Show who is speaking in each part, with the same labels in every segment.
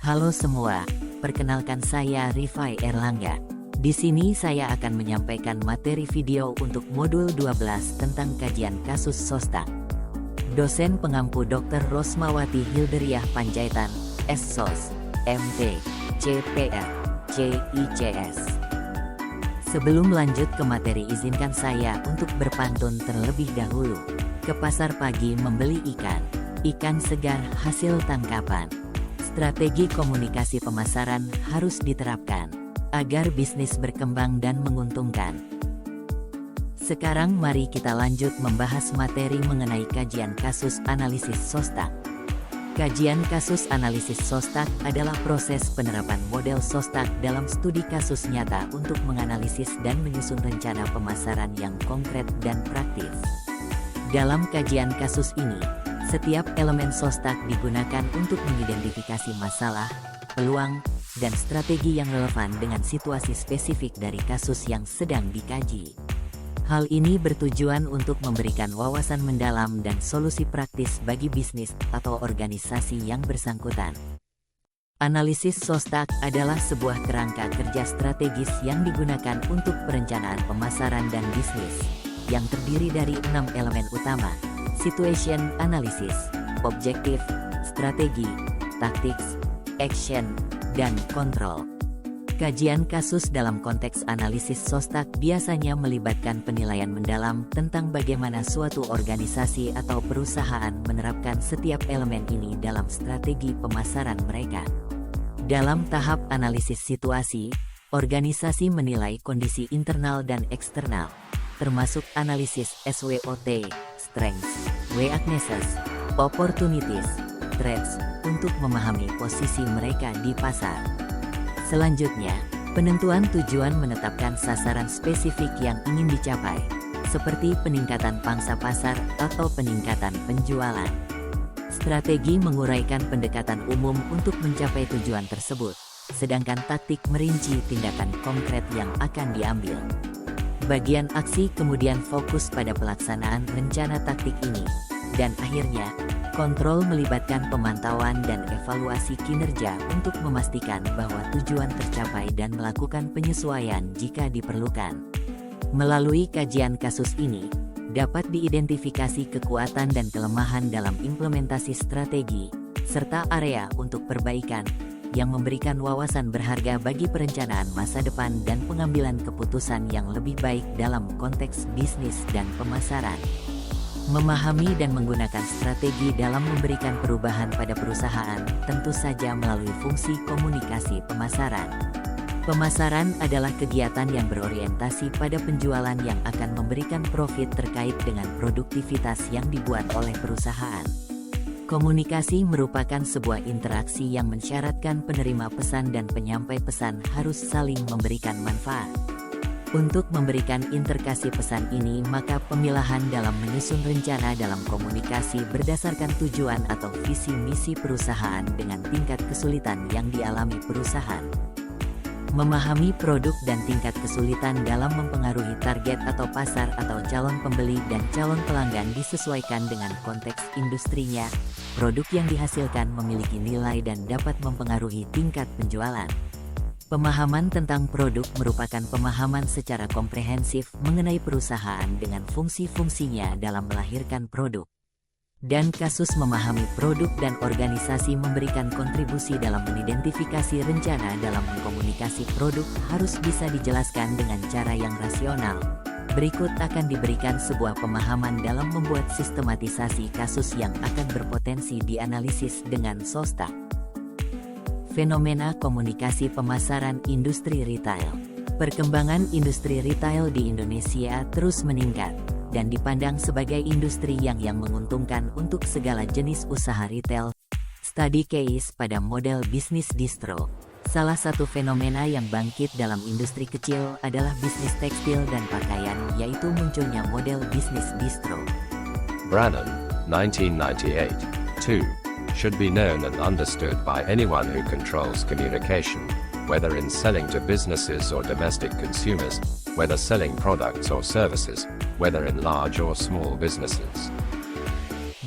Speaker 1: Halo semua, perkenalkan saya Rifai Erlangga. Di sini saya akan menyampaikan materi video untuk modul 12 tentang kajian kasus Sostak. Dosen pengampu Dr. Rosmawati Hilderiah Panjaitan, SSOS, MT, CPR, CICS. Sebelum lanjut ke materi, izinkan saya untuk berpantun terlebih dahulu. Ke pasar pagi membeli ikan segar hasil tangkapan. Strategi komunikasi pemasaran harus diterapkan agar bisnis berkembang dan menguntungkan. Sekarang mari kita lanjut membahas materi mengenai kajian kasus analisis Sostak. Kajian kasus analisis Sostak adalah proses penerapan model Sostak dalam studi kasus nyata untuk menganalisis dan menyusun rencana pemasaran yang konkret dan praktis. Dalam kajian kasus ini, setiap elemen Sostak digunakan untuk mengidentifikasi masalah, peluang, dan strategi yang relevan dengan situasi spesifik dari kasus yang sedang dikaji. Hal ini bertujuan untuk memberikan wawasan mendalam dan solusi praktis bagi bisnis atau organisasi yang bersangkutan. Analisis Sostak adalah sebuah kerangka kerja strategis yang digunakan untuk perencanaan pemasaran dan bisnis, yang terdiri dari 6 elemen utama: situation analysis, objektif, strategi, tactics, action, dan control. Kajian kasus dalam konteks analisis Sostak biasanya melibatkan penilaian mendalam tentang bagaimana suatu organisasi atau perusahaan menerapkan setiap elemen ini dalam strategi pemasaran mereka. Dalam tahap analisis situasi, organisasi menilai kondisi internal dan eksternal, termasuk analisis SWOT, strengths, weaknesses, opportunities, threats, untuk memahami posisi mereka di pasar. Selanjutnya, penentuan tujuan menetapkan sasaran spesifik yang ingin dicapai, seperti peningkatan pangsa pasar atau peningkatan penjualan. Strategi menguraikan pendekatan umum untuk mencapai tujuan tersebut, sedangkan taktik merinci tindakan konkret yang akan diambil. Bagian aksi kemudian fokus pada pelaksanaan rencana taktik ini, dan akhirnya, kontrol melibatkan pemantauan dan evaluasi kinerja untuk memastikan bahwa tujuan tercapai dan melakukan penyesuaian jika diperlukan. Melalui kajian kasus ini, dapat diidentifikasi kekuatan dan kelemahan dalam implementasi strategi, serta area untuk perbaikan, yang memberikan wawasan berharga bagi perencanaan masa depan dan pengambilan keputusan yang lebih baik dalam konteks bisnis dan pemasaran. Memahami dan menggunakan strategi dalam memberikan perubahan pada perusahaan tentu saja melalui fungsi komunikasi pemasaran. Pemasaran adalah kegiatan yang berorientasi pada penjualan yang akan memberikan profit terkait dengan produktivitas yang dibuat oleh perusahaan. Komunikasi merupakan sebuah interaksi yang mensyaratkan penerima pesan dan penyampai pesan harus saling memberikan manfaat. Untuk memberikan interkasi pesan ini, maka pemilahan dalam menyusun rencana dalam komunikasi berdasarkan tujuan atau visi misi perusahaan dengan tingkat kesulitan yang dialami perusahaan. Memahami produk dan tingkat kesulitan dalam mempengaruhi target atau pasar atau calon pembeli dan calon pelanggan disesuaikan dengan konteks industrinya. Produk yang dihasilkan memiliki nilai dan dapat mempengaruhi tingkat penjualan. Pemahaman tentang produk merupakan pemahaman secara komprehensif mengenai perusahaan dengan fungsi-fungsinya dalam melahirkan produk. Dan kasus memahami produk dan organisasi memberikan kontribusi dalam mengidentifikasi rencana dalam mengkomunikasi produk harus bisa dijelaskan dengan cara yang rasional. Berikut akan diberikan sebuah pemahaman dalam membuat sistematisasi kasus yang akan berpotensi dianalisis dengan Sostak. Fenomena komunikasi pemasaran industri retail. Perkembangan industri retail di Indonesia terus meningkat, dan dipandang sebagai industri yang menguntungkan untuk segala jenis usaha retail. Studi case pada model bisnis distro. Salah satu fenomena yang bangkit dalam industri kecil adalah bisnis tekstil dan pakaian, yaitu munculnya model bisnis distro.
Speaker 2: Brannan, 1998. 2. Should be known and understood by anyone who controls communication, whether in selling to businesses or domestic consumers, whether selling products or services, whether in large or small businesses.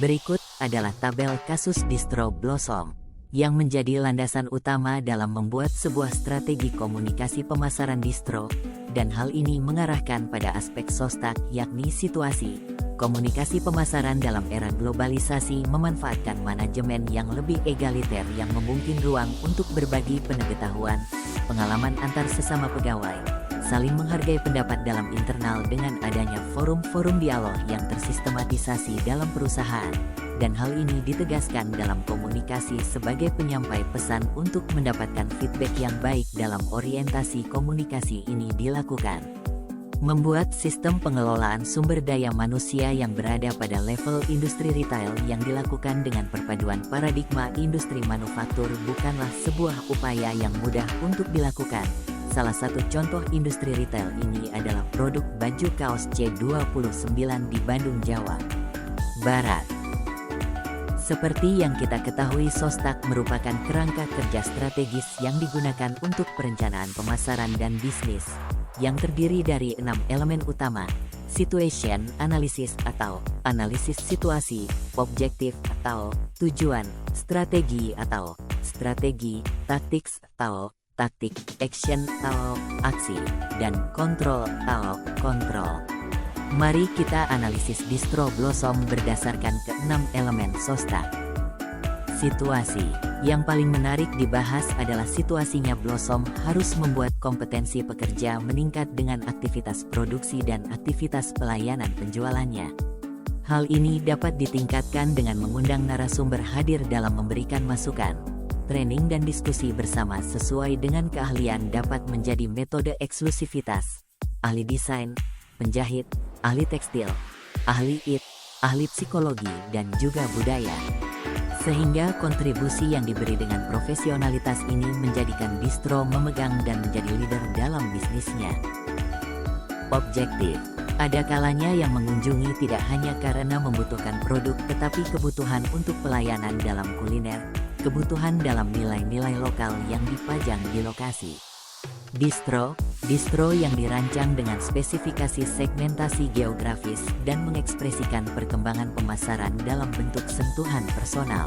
Speaker 1: Berikut adalah tabel kasus distro Blossom. yang menjadi landasan utama dalam membuat sebuah strategi komunikasi pemasaran distro, dan hal ini mengarahkan pada aspek SOSTAK, yakni situasi. Komunikasi pemasaran dalam era globalisasi memanfaatkan manajemen yang lebih egaliter yang memungkinkan ruang untuk berbagi pengetahuan, pengalaman antar sesama pegawai, saling menghargai pendapat dalam internal dengan adanya forum-forum dialog yang tersistematisasi dalam perusahaan. Dan hal ini ditegaskan dalam komunikasi sebagai penyampai pesan untuk mendapatkan feedback yang baik dalam orientasi komunikasi ini dilakukan. Membuat sistem pengelolaan sumber daya manusia yang berada pada level industri retail yang dilakukan dengan perpaduan paradigma industri manufaktur bukanlah sebuah upaya yang mudah untuk dilakukan. Salah satu contoh industri retail ini adalah produk baju kaos C29 di Bandung, Jawa Barat. Seperti yang kita ketahui, SOSTAK merupakan kerangka kerja strategis yang digunakan untuk perencanaan pemasaran dan bisnis, yang terdiri dari 6 elemen utama: situation analysis atau analisis situasi, objektif atau tujuan, strategi atau strategi, tactics atau taktik, action atau aksi, dan control atau kontrol. Mari kita analisis distro Blossom berdasarkan ke-6 elemen SOSTAK. Situasi. Yang paling menarik dibahas adalah situasinya Blossom harus membuat kompetensi pekerja meningkat dengan aktivitas produksi dan aktivitas pelayanan penjualannya. Hal ini dapat ditingkatkan dengan mengundang narasumber hadir dalam memberikan masukan. Training dan diskusi bersama sesuai dengan keahlian dapat menjadi metode eksklusivitas. Ahli desain, penjahit, ahli tekstil, ahli IT, ahli psikologi, dan juga budaya. Sehingga kontribusi yang diberi dengan profesionalitas ini menjadikan distro memegang dan menjadi leader dalam bisnisnya. Objektif. Ada kalanya yang mengunjungi tidak hanya karena membutuhkan produk tetapi kebutuhan untuk pelayanan dalam kuliner, kebutuhan dalam nilai-nilai lokal yang dipajang di lokasi. Distro yang dirancang dengan spesifikasi segmentasi geografis dan mengekspresikan perkembangan pemasaran dalam bentuk sentuhan personal.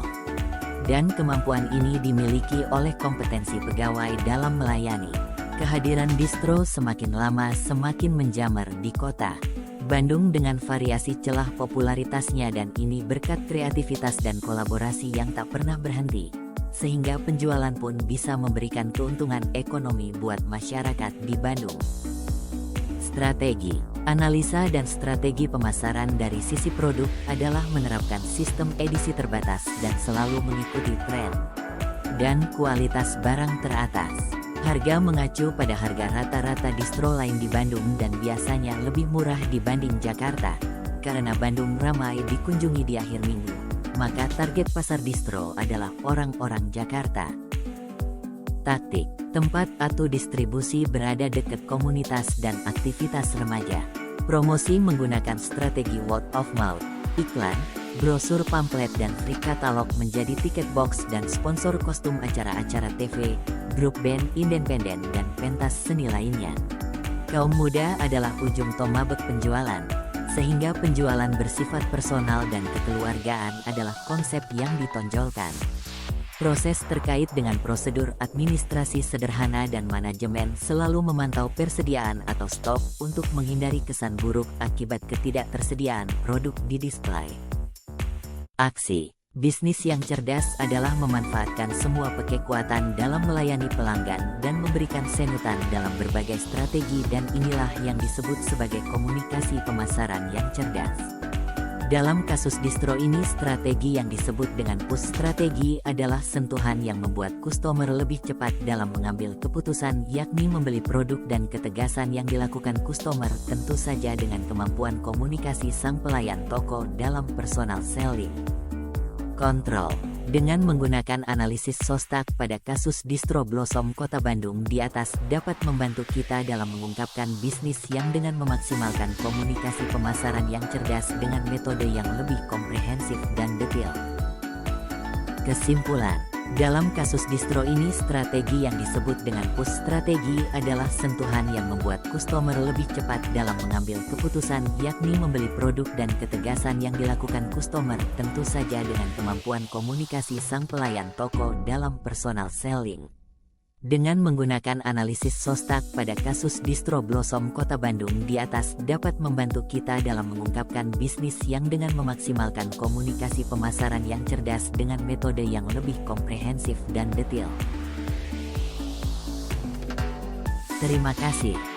Speaker 1: Dan kemampuan ini dimiliki oleh kompetensi pegawai dalam melayani. Kehadiran distro semakin lama semakin menjamur di kota Bandung dengan variasi celah popularitasnya, dan ini berkat kreativitas dan kolaborasi yang tak pernah berhenti. Sehingga penjualan pun bisa memberikan keuntungan ekonomi buat masyarakat di Bandung. Strategi, analisa dan strategi pemasaran dari sisi produk adalah menerapkan sistem edisi terbatas dan selalu mengikuti tren dan kualitas barang teratas. Harga mengacu pada harga rata-rata distro lain di Bandung dan biasanya lebih murah dibanding Jakarta. Karena Bandung ramai dikunjungi di akhir minggu, maka target pasar distro adalah orang-orang Jakarta. Taktik, tempat atau distribusi berada dekat komunitas dan aktivitas remaja. Promosi menggunakan strategi word of mouth, iklan, brosur pamflet dan free katalog menjadi tiket box dan sponsor kostum acara-acara TV, grup band independen dan pentas seni lainnya. Kaum muda adalah ujung tombak penjualan. Sehingga penjualan bersifat personal dan kekeluargaan adalah konsep yang ditonjolkan. Proses terkait dengan prosedur administrasi sederhana dan manajemen selalu memantau persediaan atau stok untuk menghindari kesan buruk akibat ketidaktersediaan produk di display. Aksi. Bisnis yang cerdas adalah memanfaatkan semua kekuatan dalam melayani pelanggan dan memberikan senutan dalam berbagai strategi, dan inilah yang disebut sebagai komunikasi pemasaran yang cerdas. Dalam kasus distro ini, strategi yang disebut dengan push strategi adalah sentuhan yang membuat customer lebih cepat dalam mengambil keputusan, yakni membeli produk, dan ketegasan yang dilakukan customer tentu saja dengan kemampuan komunikasi sang pelayan toko dalam personal selling. Kontrol. Dengan menggunakan analisis SOSTAK pada kasus distro Blossom Kota Bandung di atas dapat membantu kita dalam mengungkapkan bisnis yang dengan memaksimalkan komunikasi pemasaran yang cerdas dengan metode yang lebih komprehensif dan detail. Kesimpulan, Dalam kasus distro ini, strategi yang disebut dengan push strategi adalah sentuhan yang membuat customer lebih cepat dalam mengambil keputusan, yakni membeli produk, dan ketegasan yang dilakukan customer tentu saja dengan kemampuan komunikasi sang pelayan toko dalam personal selling. Dengan menggunakan analisis Sostak pada kasus distro Blossom Kota Bandung di atas dapat membantu kita dalam mengungkapkan bisnis yang dengan memaksimalkan komunikasi pemasaran yang cerdas dengan metode yang lebih komprehensif dan detail. Terima kasih.